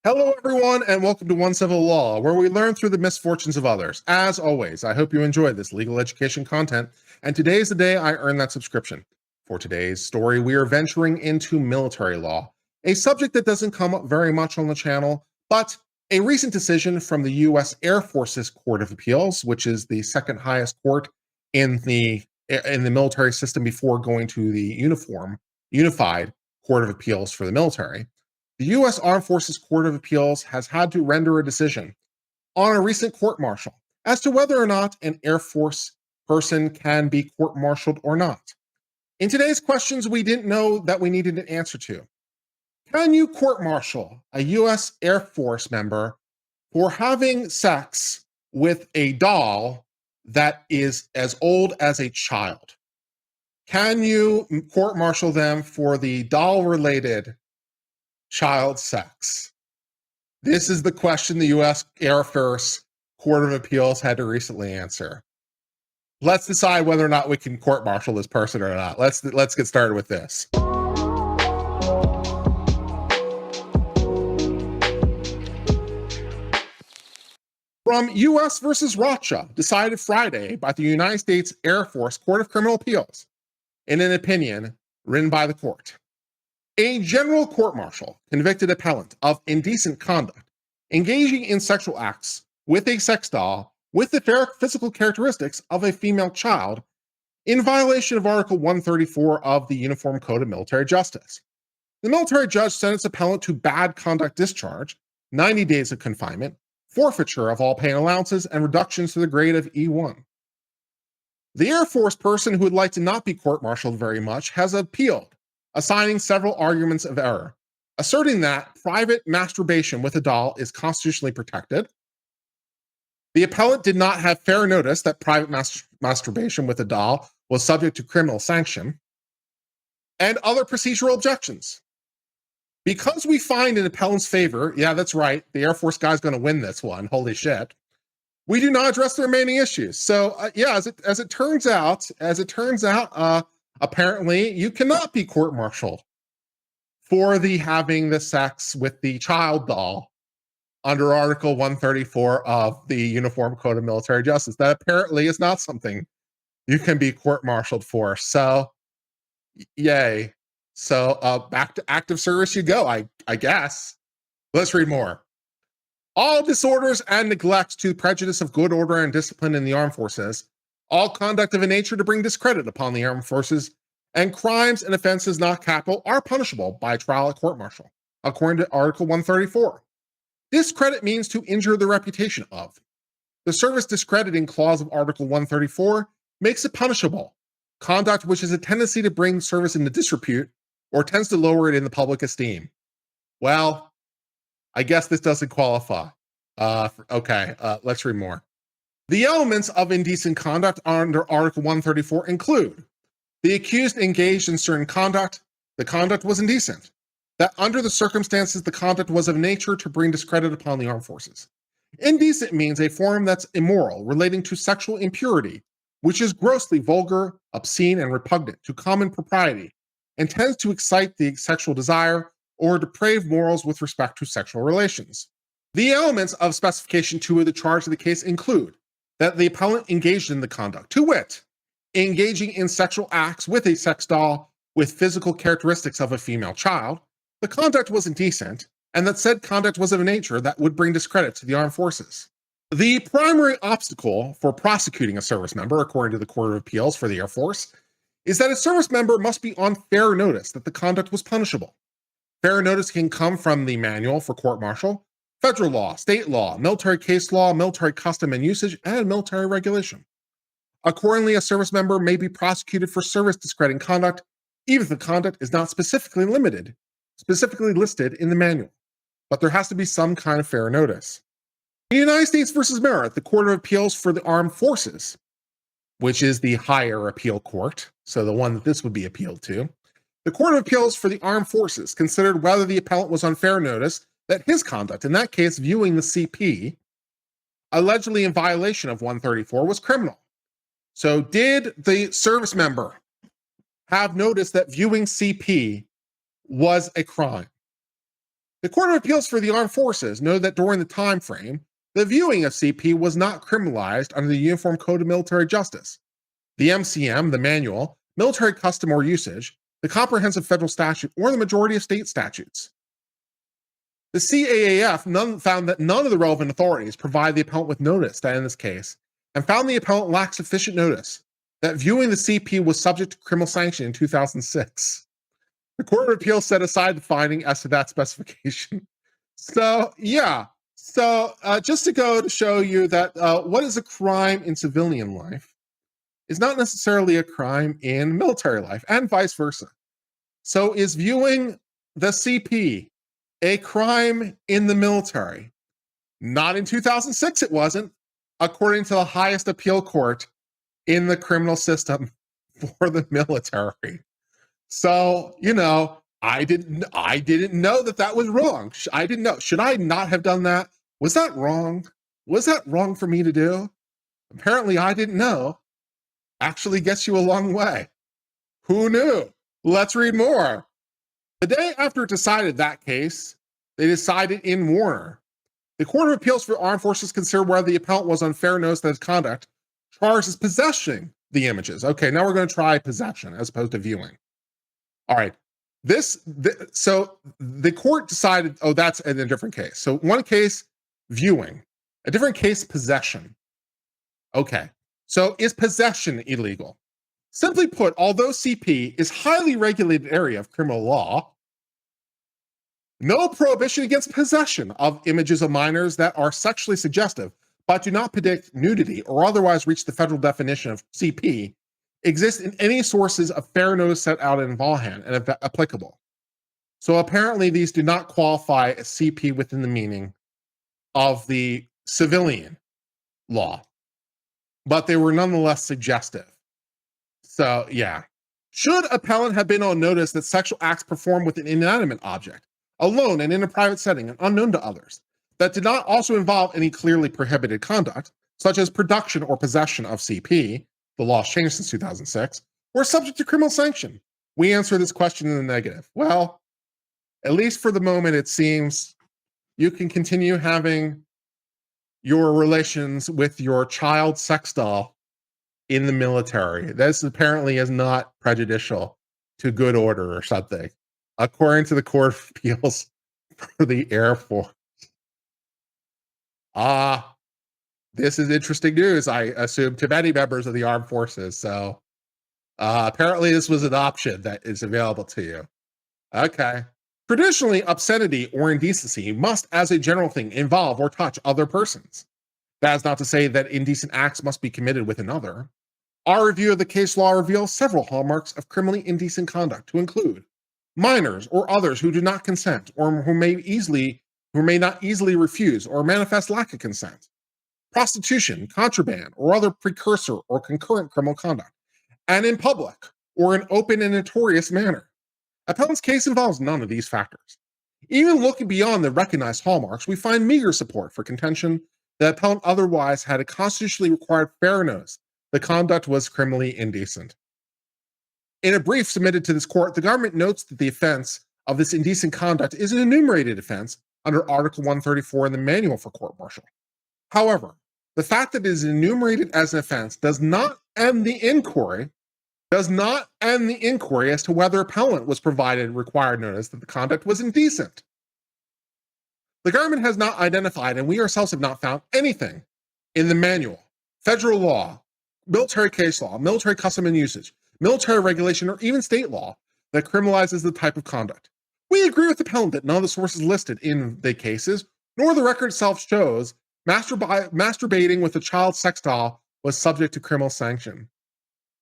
Hello, everyone, and welcome to Uncivil Law, where we learn through the misfortunes of others. As always, I hope you enjoy this legal education content, and today is the day I earned that subscription. For today's story, we are venturing into military law, a subject that doesn't come up very much on the channel, but a recent decision from the U.S. Air Force's Court of Appeals, which is the second highest court in the military system before going to the unified Court of Appeals for the military. The U.S. Armed Forces Court of Appeals has had to render a decision on a recent court-martial as to whether or not an Air Force person can be court-martialed or not. In today's questions, we didn't know that we needed an answer to. Can you court-martial a U.S. Air Force member for having sex with a doll that is as old as a child? Can you court-martial them for the doll-related child sex? This is the question the U.S. Air Force Court of Appeals had to recently answer. Let's decide whether or not we can court-martial this person or not. Let's get started with this. From U.S. versus Russia, decided Friday by the United States Air Force Court of Criminal Appeals, in an opinion written by the court. A general court-martial convicted appellant of indecent conduct, engaging in sexual acts with a sex doll with the physical characteristics of a female child in violation of Article 134 of the Uniform Code of Military Justice. The military judge sentenced appellant to bad conduct discharge, 90 days of confinement, forfeiture of all pay and allowances, and reductions to the grade of E1. The Air Force person who would like to not be court-martialed very much has appealed, assigning several arguments of error, asserting that private masturbation with a doll is constitutionally protected. The appellant did not have fair notice that private masturbation with a doll was subject to criminal sanction, and other procedural objections. Because we find in appellant's favor, yeah, that's right, the Air Force guy's going to win this one, holy shit, we do not address the remaining issues. So, as it turns out, apparently, you cannot be court-martialed for having the sex with the child doll under Article 134 of the Uniform Code of Military Justice. That apparently is not something you can be court-martialed for. So, yay. So, back to active service you go, I guess. Let's read more. All disorders and neglects to prejudice of good order and discipline in the armed forces, all conduct of a nature to bring discredit upon the armed forces, and crimes and offenses not capital are punishable by trial at court-martial, according to Article 134. Discredit means to injure the reputation of. The service discrediting clause of Article 134 makes it punishable, conduct which has a tendency to bring service into disrepute or tends to lower it in the public esteem. Well, I guess this doesn't qualify. Let's read more. The elements of indecent conduct under Article 134 include the accused engaged in certain conduct, the conduct was indecent, that under the circumstances the conduct was of nature to bring discredit upon the armed forces. Indecent means a form that's immoral, relating to sexual impurity, which is grossly vulgar, obscene, and repugnant to common propriety, and tends to excite the sexual desire or depraved morals with respect to sexual relations. The elements of specification 2 of the charge of the case include that the appellant engaged in the conduct, to wit, engaging in sexual acts with a sex doll with physical characteristics of a female child, the conduct was indecent, and that said conduct was of a nature that would bring discredit to the armed forces. The primary obstacle for prosecuting a service member, according to the Court of Appeals for the Air Force, is that a service member must be on fair notice that the conduct was punishable. Fair notice can come from the Manual for Court-Martial, federal law, state law, military case law, military custom and usage, and military regulation. Accordingly, a service member may be prosecuted for service discrediting conduct, even if the conduct is not specifically listed in the manual. But there has to be some kind of fair notice. In United States versus Merritt, the Court of Appeals for the Armed Forces, which is the higher appeal court, so the one that this would be appealed to, the Court of Appeals for the Armed Forces considered whether the appellant was on fair notice that his conduct, in that case viewing the CP, allegedly in violation of 134, was criminal. So did the service member have noticed that viewing CP was a crime? The Court of Appeals for the Armed Forces noted that during the time frame, the viewing of CP was not criminalized under the Uniform Code of Military Justice. The MCM, the manual, military custom or usage, the comprehensive federal statute, or the majority of state statutes. The CAAF found that none of the relevant authorities provide the appellant with notice that in this case, and found the appellant lacked sufficient notice that viewing the CP was subject to criminal sanction in 2006. The Court of Appeals set aside the finding as to that specification. So, yeah. So, just to go to show you that what is a crime in civilian life is not necessarily a crime in military life, and vice versa. So, is viewing the CP a crime in the military? Not in 2006, it wasn't, according to the highest appeal court in the criminal system for the military. So, I didn't know that was wrong. I didn't know. Should I not have done that? Was that wrong? Was that wrong for me to do? Apparently, I didn't know. Actually gets you a long way. Who knew? Let's read more. The day after it decided that case, they decided in Warner. The Court of Appeals for Armed Forces considered whether the appellant was on fair notice that his conduct charged as possessing the images. Okay, now we're going to try possession as opposed to viewing. All right. So the court decided, that's in a different case. So one case, viewing. A different case, possession. Okay. So is possession illegal? Simply put, although CP is a highly regulated area of criminal law, no prohibition against possession of images of minors that are sexually suggestive but do not predict nudity or otherwise reach the federal definition of CP exist in any sources of fair notice set out in Vaughan and applicable. So apparently these do not qualify as CP within the meaning of the civilian law, but they were nonetheless suggestive. So yeah. Should appellant have been on notice that sexual acts performed with an inanimate object, alone and in a private setting and unknown to others, that did not also involve any clearly prohibited conduct, such as production or possession of CP, the law has changed since 2006, were subject to criminal sanction? We answer this question in the negative. Well, at least for the moment, it seems you can continue having your relations with your child sex doll in the military. This apparently is not prejudicial to good order or something, according to the Court of Appeals for the Air Force. This is interesting news, I assume, to many members of the armed forces. So apparently this was an option that is available to you. Okay. Traditionally, obscenity or indecency must, as a general thing, involve or touch other persons. That is not to say that indecent acts must be committed with another. Our review of the case law reveals several hallmarks of criminally indecent conduct, to include minors or others who do not consent or who may not easily refuse or manifest lack of consent, prostitution, contraband, or other precursor or concurrent criminal conduct, and in public or in open and notorious manner. Appellant's case involves none of these factors. Even looking beyond the recognized hallmarks, we find meager support for contention that appellant otherwise had a constitutionally required fair notice the conduct was criminally indecent. In a brief submitted to this court, the government notes that the offense of this indecent conduct is an enumerated offense under Article 134 in the Manual for Court-Martial. However, the fact that it is enumerated as an offense does not end the inquiry as to whether appellant was provided required notice that the conduct was indecent. The government has not identified, and we ourselves have not found anything in the manual, federal law, military case law, military custom and usage, military regulation, or even state law that criminalizes the type of conduct. We agree with the appellant that none of the sources listed in the cases, nor the record itself shows masturbating with a child sex doll was subject to criminal sanction.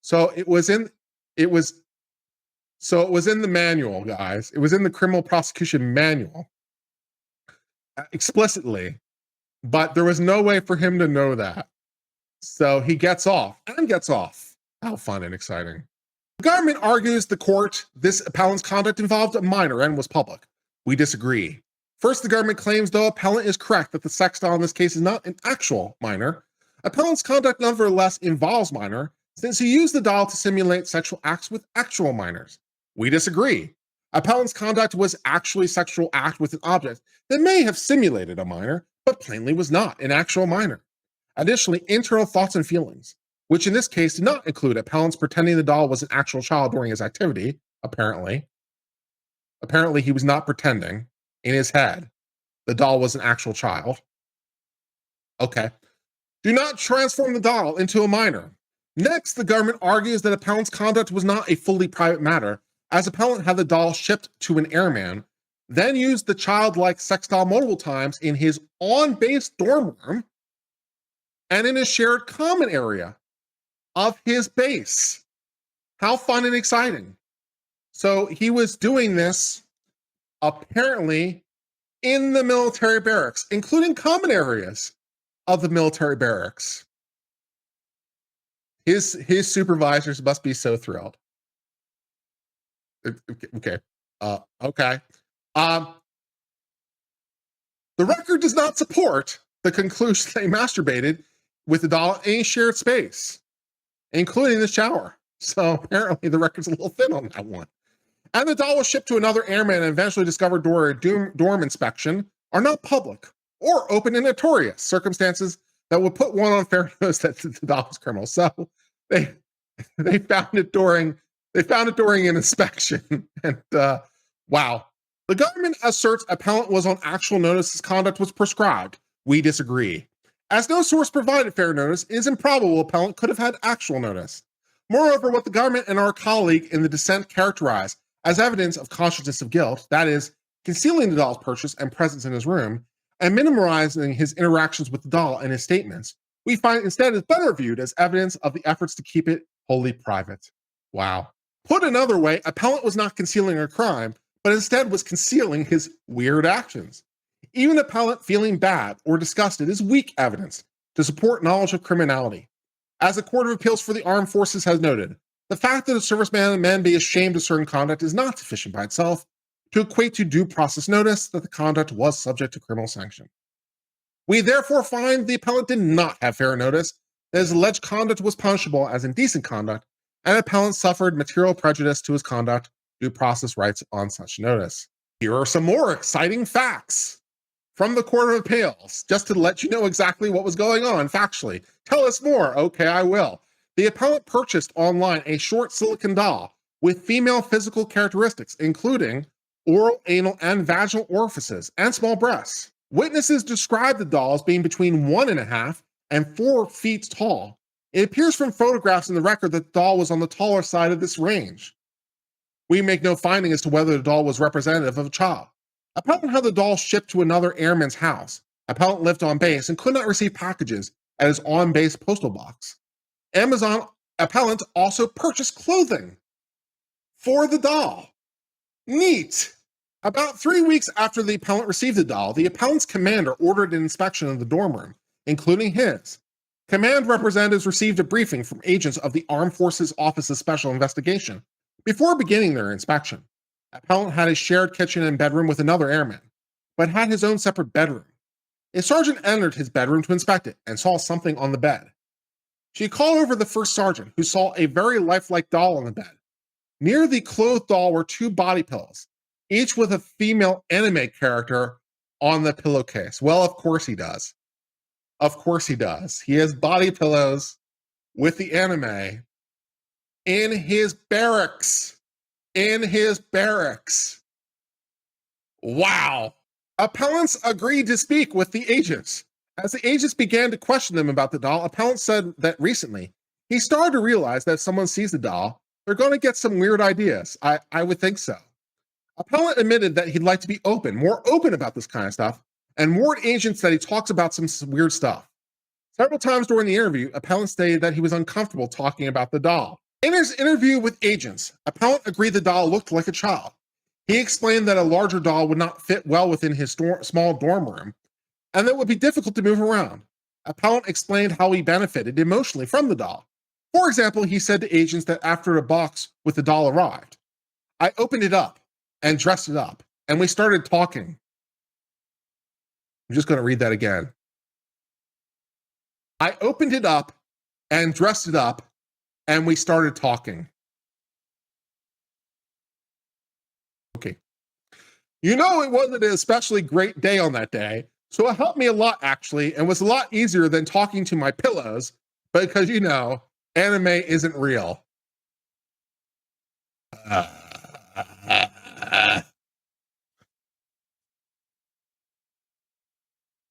So it was in the manual, guys. It was in the criminal prosecution manual explicitly, but there was no way for him to know that. So he gets off. How fun and exciting. The government argues the court this appellant's conduct involved a minor and was public. We disagree. First, the government claims, though appellant is correct that the sex doll in this case is not an actual minor, appellant's conduct nevertheless involves minor, since he used the doll to simulate sexual acts with actual minors. We disagree. Appellant's conduct was actually a sexual act with an object that may have simulated a minor, but plainly was not an actual minor. Additionally, internal thoughts and feelings, which in this case did not include appellant's pretending the doll was an actual child during his activity, apparently. Apparently, he was not pretending in his head the doll was an actual child. Okay. Do not transform the doll into a minor. Next, the government argues that appellant's conduct was not a fully private matter, as appellant had the doll shipped to an airman, then used the childlike sex doll multiple times in his on-base dorm room and in a shared common area of his base. How fun and exciting. So he was doing this apparently in the military barracks, including common areas of the military barracks. His supervisors must be so thrilled. Okay. Okay. The record does not support the conclusion they masturbated with the doll in a shared space, including the shower. So apparently the record's a little thin on that one. And the doll was shipped to another airman and eventually discovered during a dorm inspection are not public or open and notorious circumstances that would put one on fair notice that the doll was criminal. So they found it during an inspection. And wow. The government asserts appellant was on actual notice his conduct was prescribed. We disagree. As no source provided fair notice, it is improbable appellant could have had actual notice. Moreover, what the government and our colleague in the dissent characterized as evidence of consciousness of guilt, that is, concealing the doll's purchase and presence in his room, and minimizing his interactions with the doll and his statements, we find instead is better viewed as evidence of the efforts to keep it wholly private. Wow. Put another way, appellant was not concealing a crime, but instead was concealing his weird actions. Even appellant feeling bad or disgusted is weak evidence to support knowledge of criminality. As the Court of Appeals for the Armed Forces has noted, the fact that a serviceman may be ashamed of certain conduct is not sufficient by itself to equate to due process notice that the conduct was subject to criminal sanction. We therefore find the appellant did not have fair notice that his alleged conduct was punishable as indecent conduct, and appellant suffered material prejudice to his conduct, due process rights on such notice. Here are some more exciting facts from the Court of Appeals, just to let you know exactly what was going on factually. Tell us more. Okay, I will. The appellant purchased online a short silicone doll with female physical characteristics, including oral, anal, and vaginal orifices and small breasts. Witnesses described the doll as being between 1.5 and 4 feet tall. It appears from photographs in the record that the doll was on the taller side of this range. We make no finding as to whether the doll was representative of a child. Appellant had the doll shipped to another airman's house. Appellant lived on base and could not receive packages at his on-base postal box. Amazon appellant also purchased clothing for the doll. Neat. About 3 weeks after the appellant received the doll, the appellant's commander ordered an inspection of the dorm room, including his. Command representatives received a briefing from agents of the Armed Forces Office of Special Investigation before beginning their inspection. Appellant had a shared kitchen and bedroom with another airman, but had his own separate bedroom. A sergeant entered his bedroom to inspect it and saw something on the bed. She called over the first sergeant, who saw a very lifelike doll on the bed. Near the clothed doll were 2 body pillows, each with a female anime character on the pillowcase. Well, of course he does. Of course he does. He has body pillows with the anime in his barracks. In his barracks. Wow. Appellants agreed to speak with the agents. As the agents began to question them about the doll, appellant said that recently he started to realize that if someone sees the doll, they're going to get some weird ideas. I would think so. Appellant admitted that he'd like to be more open about this kind of stuff, and warned agents that he talks about some weird stuff. Several times during the interview, appellant stated that he was uncomfortable talking about the doll. In his interview with agents, appellant agreed the doll looked like a child. He explained that a larger doll would not fit well within his small dorm room, and that it would be difficult to move around. Appellant explained how he benefited emotionally from the doll. For example, he said to agents that after a box with the doll arrived, I opened it up and dressed it up, and we started talking. I'm just going to read that again. I opened it up and dressed it up, and we started talking. Okay. You know, it wasn't an especially great day on that day, so it helped me a lot, actually, and was a lot easier than talking to my pillows, because, you know, anime isn't real.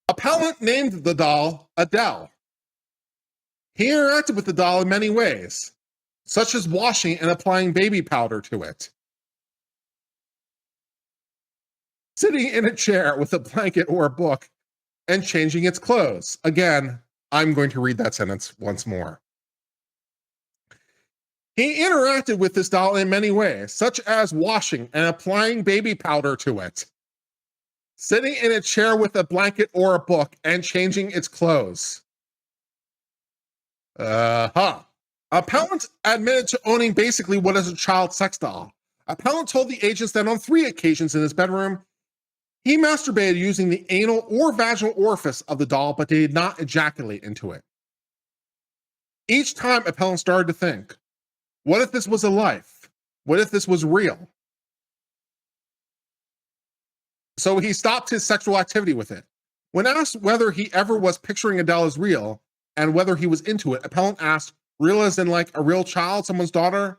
Appellant named the doll Adele. He interacted with the doll in many ways, such as washing and applying baby powder to it, sitting in a chair with a blanket or a book, and changing its clothes. Again, I'm going to read that sentence once more. He interacted with this doll in many ways, such as washing and applying baby powder to it, sitting in a chair with a blanket or a book, and changing its clothes. Appellant admitted to owning basically what is a child sex doll. Appellant told the agents that on 3 occasions in his bedroom, he masturbated using the anal or vaginal orifice of the doll, but did not ejaculate into it. Each time, appellant started to think, what if this was a life? What if this was real? So he stopped his sexual activity with it. When asked whether he ever was picturing Adele as real and whether he was into it, appellant asked, real as in like a real child, someone's daughter?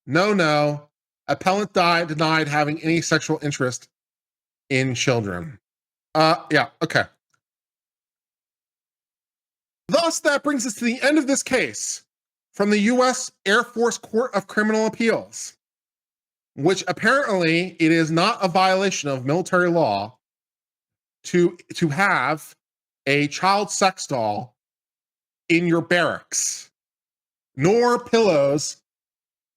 No. Appellant denied having any sexual interest in children. Yeah, okay. Thus, that brings us to the end of this case from the U.S. Air Force Court of Criminal Appeals, which apparently it is not a violation of military law to have a child sex doll in your barracks, nor pillows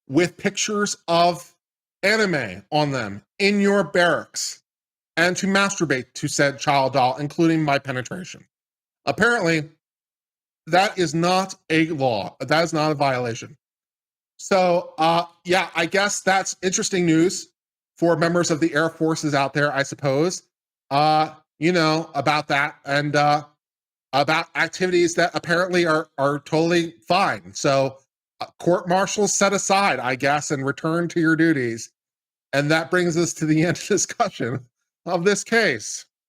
with pictures of anime on them in your barracks, and to masturbate to said child doll, including by penetration. Apparently, that is not a law. That is not a violation. So, yeah, I guess that's interesting news for members of the Air Forces out there, I suppose, you know, about that, and about activities that apparently are totally fine. So, court-martials set aside, I guess, and return to your duties. And that brings us to the end of discussion of this case.